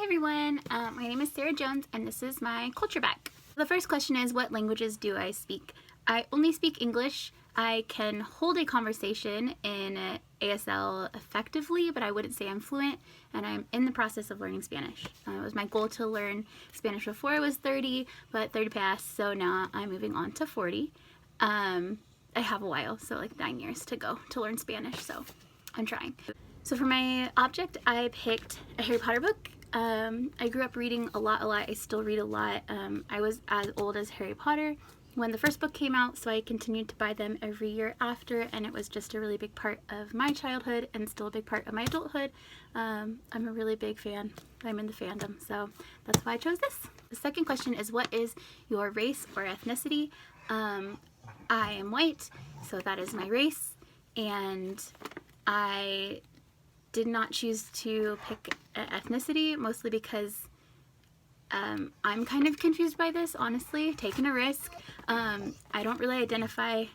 everyone, my name is Sarah Jones and this is my culture bag. The first question is, what languages do I speak? I only speak English. I can hold a conversation in ASL effectively, but I wouldn't say I'm fluent, and I'm in the process of learning Spanish. It was my goal to learn Spanish before I was 30, but 30 passed, so now I'm moving on to 40. I have a while, so like 9 years to go to learn Spanish, so I'm trying. So for my object, I picked a Harry Potter book. I grew up reading a lot. I still read a lot. I was as old as Harry Potter when the first book came out, so I continued to buy them every year after, and it was just a really big part of my childhood and still a big part of my adulthood. I'm a really big fan. I'm in the fandom, so that's why I chose this. The second question is, what is your race or ethnicity? I am white, so that is my race, and I did not choose to pick an ethnicity, mostly because I'm kind of confused by this, honestly, taking a risk. I don't really identify,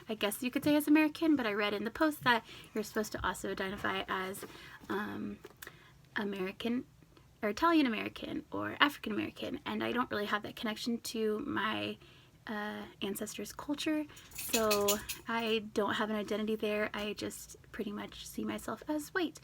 I guess you could say, as American, but I read in the post that you're supposed to also identify as American or Italian American or African American, and I don't really have that connection to my ancestors' culture, so I don't have an identity there. I just pretty much see myself as white.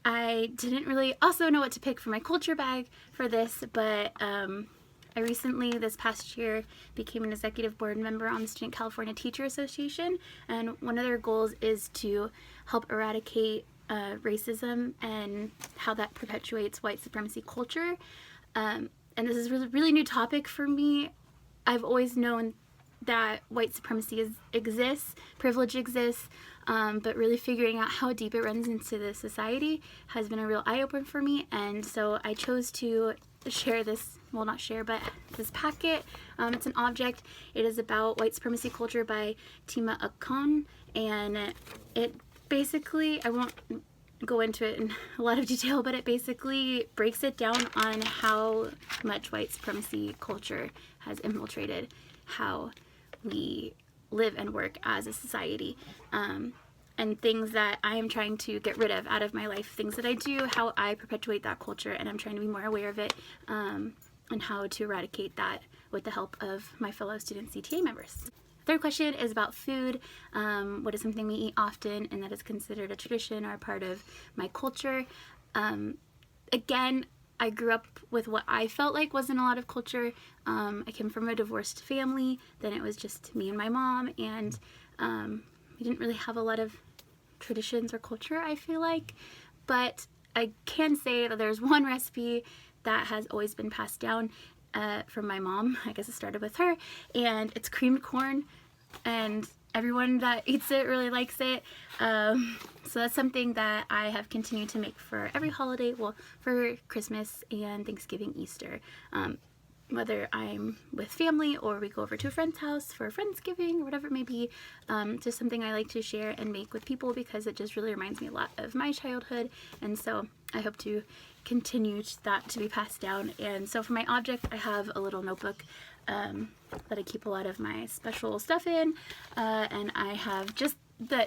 I didn't really also know what to pick for my culture bag for this, but I recently, this past year, became an executive board member on the Student California Teacher Association, and one of their goals is to help eradicate racism and how that perpetuates white supremacy culture. And this is a really new topic for me. I've always known that white supremacy exists, privilege exists, but really figuring out how deep it runs into the society has been a real eye-opener for me, and so I chose to share this, well, not share, but this packet. It's an object. It is about white supremacy culture by Tima Akon, and it basically, I won't go into it in a lot of detail, but it basically breaks it down on how much white supremacy culture has infiltrated how we live and work as a society, and things that I am trying to get rid of out of my life, things that I do, how I perpetuate that culture, and I'm trying to be more aware of it, and how to eradicate that with the help of my fellow student CTA members. Third question is about food. What is something we eat often and that is considered a tradition or a part of my culture? Again, I grew up with what I felt like wasn't a lot of culture. I came from a divorced family, then it was just me and my mom, and we didn't really have a lot of traditions or culture, I feel like. But I can say that there's one recipe that has always been passed down from my mom. I guess it started with her, and it's creamed corn, and everyone that eats it really likes it. So that's something that I have continued to make for every holiday, well, for Christmas and Thanksgiving, Easter. Whether I'm with family or we go over to a friend's house for Friendsgiving or whatever it may be, just something I like to share and make with people because it just really reminds me a lot of my childhood, and so I hope to continue that to be passed down. And so for my object, I have a little notebook that I keep a lot of my special stuff in, and I have just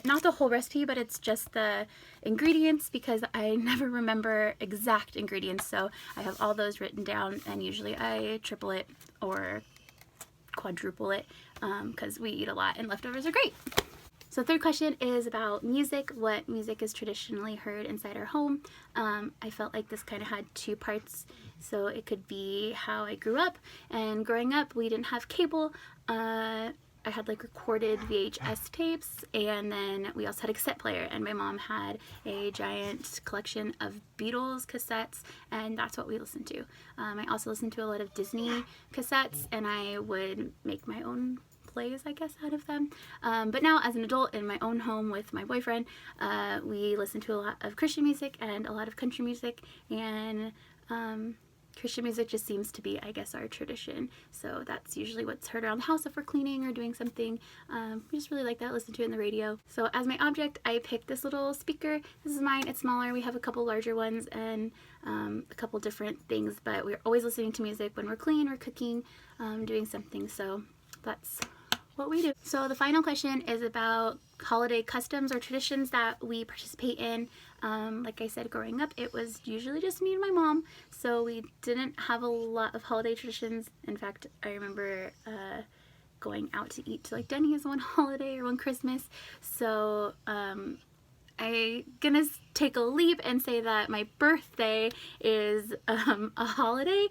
not the whole recipe, but it's just the ingredients because I never remember exact ingredients, so I have all those written down, and usually I triple it or quadruple it because we eat a lot and leftovers are great. So the third question is about music, what music is traditionally heard inside our home. I felt like this kind of had two parts, so it could be how I grew up, and growing up we didn't have cable. I had like recorded VHS tapes, and then we also had a cassette player, and my mom had a giant collection of Beatles cassettes, and that's what we listened to. I also listened to a lot of Disney cassettes, and I would make my own plays, I guess, out of them. But now as an adult in my own home with my boyfriend, we listen to a lot of Christian music and a lot of country music, and Christian music just seems to be, I guess, our tradition. So that's usually what's heard around the house if we're cleaning or doing something. We just really like that, listen to it in the radio. So as my object, I picked this little speaker. This is mine, it's smaller. We have a couple larger ones and a couple different things, but we're always listening to music when we're cleaning or cooking, doing something. So that's what we do. So the final question is about holiday customs or traditions that we participate in. Like I said, growing up, it was usually just me and my mom, so we didn't have a lot of holiday traditions. In fact, I remember going out to eat to like Denny's one holiday or one Christmas. So I'm gonna take a leap and say that my birthday is a holiday,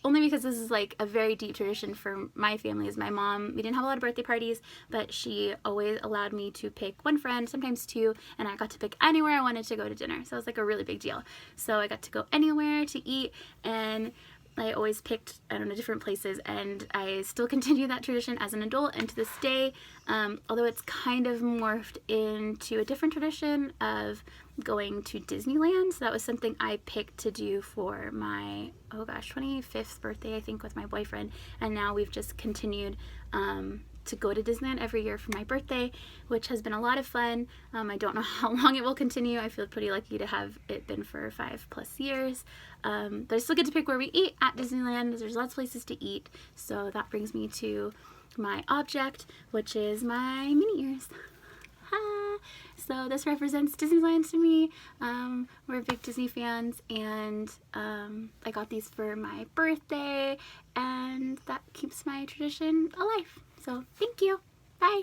only because this is like a very deep tradition for my family. Is my mom, we didn't have a lot of birthday parties, but she always allowed me to pick one friend, sometimes two, and I got to pick anywhere I wanted to go to dinner. So it was like a really big deal. So I got to go anywhere to eat, and I always picked, I don't know, different places, and I still continue that tradition as an adult and to this day, although it's kind of morphed into a different tradition of going to Disneyland. So that was something I picked to do for my, 25th birthday, I think, with my boyfriend, and now we've just continued to go to Disneyland every year for my birthday, which has been a lot of fun. I don't know how long it will continue. I feel pretty lucky to have it been for 5+ years. But I still get to pick where we eat at Disneyland. There's lots of places to eat. So that brings me to my object, which is my mini ears. So this represents Disneyland to me. We're big Disney fans, and I got these for my birthday, and that keeps my tradition alive. So thank you. Bye.